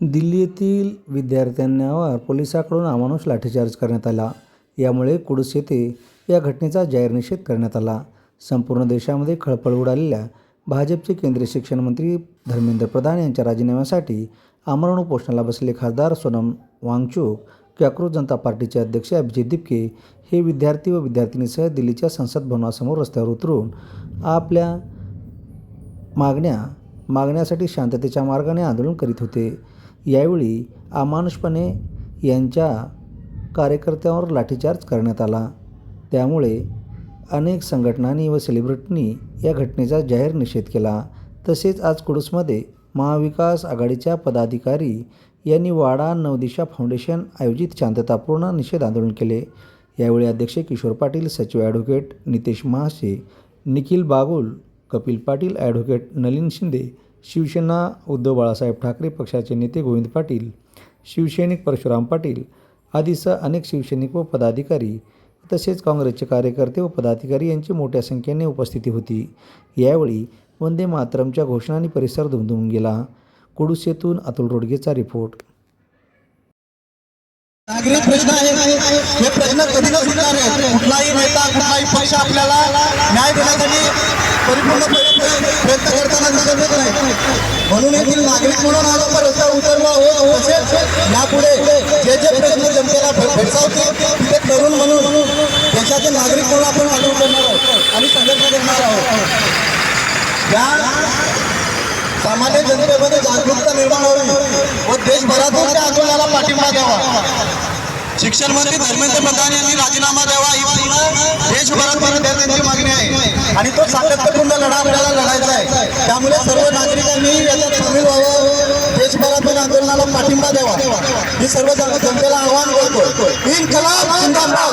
दिल्ली येथील विद्यार्थ्यांवर पोलिसांकडून अमानुष लाठीचार्ज करण्यात आला. यामुळे कुडूस येथे या घटनेचा जाहीर निषेध करण्यात आला. संपूर्ण देशामध्ये खळबळ उडालेल्या भाजपचे केंद्रीय शिक्षण मंत्री धर्मेंद्र प्रधान यांच्या राजीनाम्यासाठी आमरण उपोषणाला बसलेले खासदार सोनम वांगचुक, काँग्रेस जनता पार्टीचे अध्यक्ष अभिजित दीपके हे विद्यार्थी व विद्यार्थिनीसह दिल्लीच्या संसद भवनासमोर रस्त्यावर उतरून आपल्या मागण्यासाठी शांततेच्या मार्गाने आंदोलन करीत होते. यावेळी अमानुषपणे यांच्या कार्यकर्त्यांवर लाठीचार्ज करण्यात आला. त्यामुळे अनेक संघटनांनी व सेलिब्रिटींनी या घटनेचा जाहीर निषेध केला. तसेच आज कुडूसमध्ये महाविकास आघाडीच्या पदाधिकारी यांनी वाडा नवदिशा फाउंडेशन आयोजित शांततापूर्ण निषेध आंदोलन केले. यावेळी अध्यक्ष किशोर पाटील, सचिव ॲडव्होकेट नितेश महासे, निखिल बागुल, कपिल पाटील, ॲडव्होकेट नलिन शिंदे, शिवसेना उद्धव बाळासाहेब ठाकरे पक्षाचे नेते गोविंद पाटील, शिवसैनिक परशुराम पाटील आदीसह अनेक शिवसैनिक व पदाधिकारी तसेच काँग्रेसचे कार्यकर्ते व पदाधिकारी यांची मोठ्या संख्येने उपस्थिती होती. यावेळी वंदे मातरमच्या घोषणांनी परिसर दुमदुमून गेला. कुडूस येथून अतुल रोडगेचा रिपोर्ट. नागरिक प्रश्न आहे, हे प्रश्न कधी न सुटणार आहे. कुठलाही नेता, कुठलाही पक्ष आपल्याला न्याय देण्यासाठी परिपूर्ण प्रयत्न करताना दिसत नाही. म्हणून येथील नागरिक म्हणून आज आपण रस्त्यावर उतरलो आहोत. तसेच यापुढे जे जे प्रश्न जनतेला भेडसावतील ते तरुण म्हणून देशाचे नागरिक म्हणून आपण आंदोलन करणार आहोत आणि संघर्ष करणार आहोत. या सामान्य जनतेमध्ये जागरूकता निर्माण व्हावी व देशभरातून त्या आंदोलनाला पाठिंबा द्यावा. शिक्षण मंत्री धर्मेंद्र प्रधान यांनी राजीनामा द्यावा ही पूर्ण देशभरात विद्यार्थ्यांची मागणी आहे आणि तो सातत्यपूर्ण लढा आपल्याला लढायचा आहे. त्यामुळे सर्व नागरिकांनी याच्यात सामील व्हावं, देशभरातून आंदोलनाला पाठिंबा द्यावा ही सर्व जनतेला आवाहन करतो. इन्कलाब जिंदाबाद.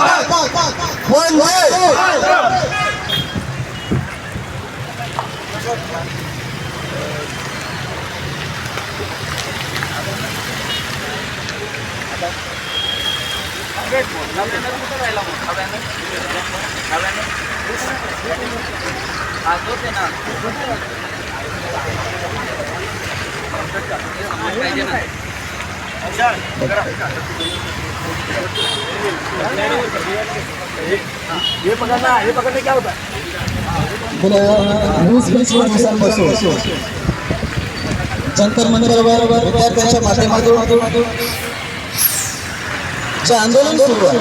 ये पकड़ने क्या होता है? जंतर मंतरवर विद्यार्थ्यांच्या माध्यमातून जे आंदोलन सुरू आहे,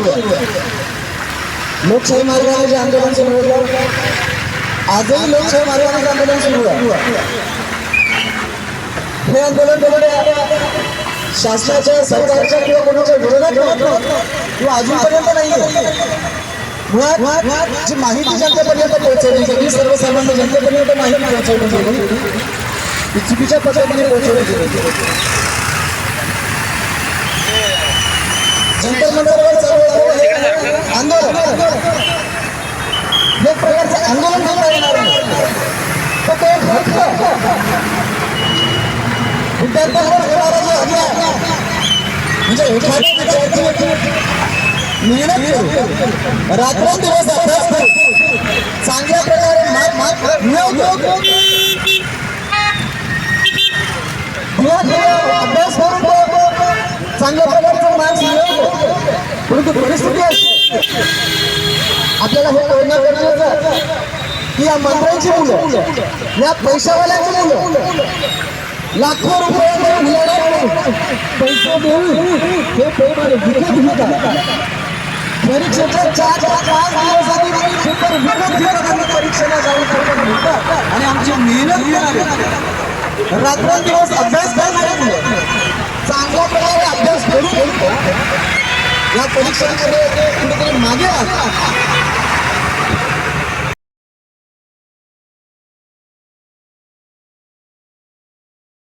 लोकशाही मार्गाने जे आंदोलन सुरू आहे, आजही लोकशाही मार्गाने आंदोलन सुरू आहे. हे आंदोलन शासनाच्या, सरकारच्या किंवा कोणाच्या विरोधात किंवा अजूनपर्यंत नाही. मुळात जी माहिती जनतेपर्यंत पोहोचवली गेली, सर्वसामान्य जनतेपर्यंत माहिती पोहोचवली गेली, ती चुकीच्या पद्धतीने पोहोचवली गेली. जंतर मंतरवर चालू आंदोलन एक प्रकारचं आंदोलन म्हणता येणार नाही. तर ते फक्त विद्यार्थ्यांवर होणारा जो अन्याय, म्हणजे एखाद्या विद्यार्थी मेहनत करून रात्रंदिवस अभ्यास करून चांगल्या प्रकारे मिळवतो, अभ्यास करून चांगल्या प्रकारचा मार्क्स मिळवतो. परंतु परिस्थिती अशी आपल्याला हे कळणं गरजेचं आहे की या मंत्र्यांची मुलं, या पैशावाल्यांची मुलं लाखो रुपये मुलांना पैसे देऊन हे पेपर विकत घेतात. परीक्षेच्या 4-5 दिवस आधी पेपर विकत घेतात आणि परीक्षेला जाऊन पेपर घेतात आणि आमची मेहनत घेणारे रात्रंदिवस अभ्यास करणारे मुलं चांगल्या प्रकारे अभ्यास करून या परीक्षांमध्ये कुठेतरी मागे राहतात.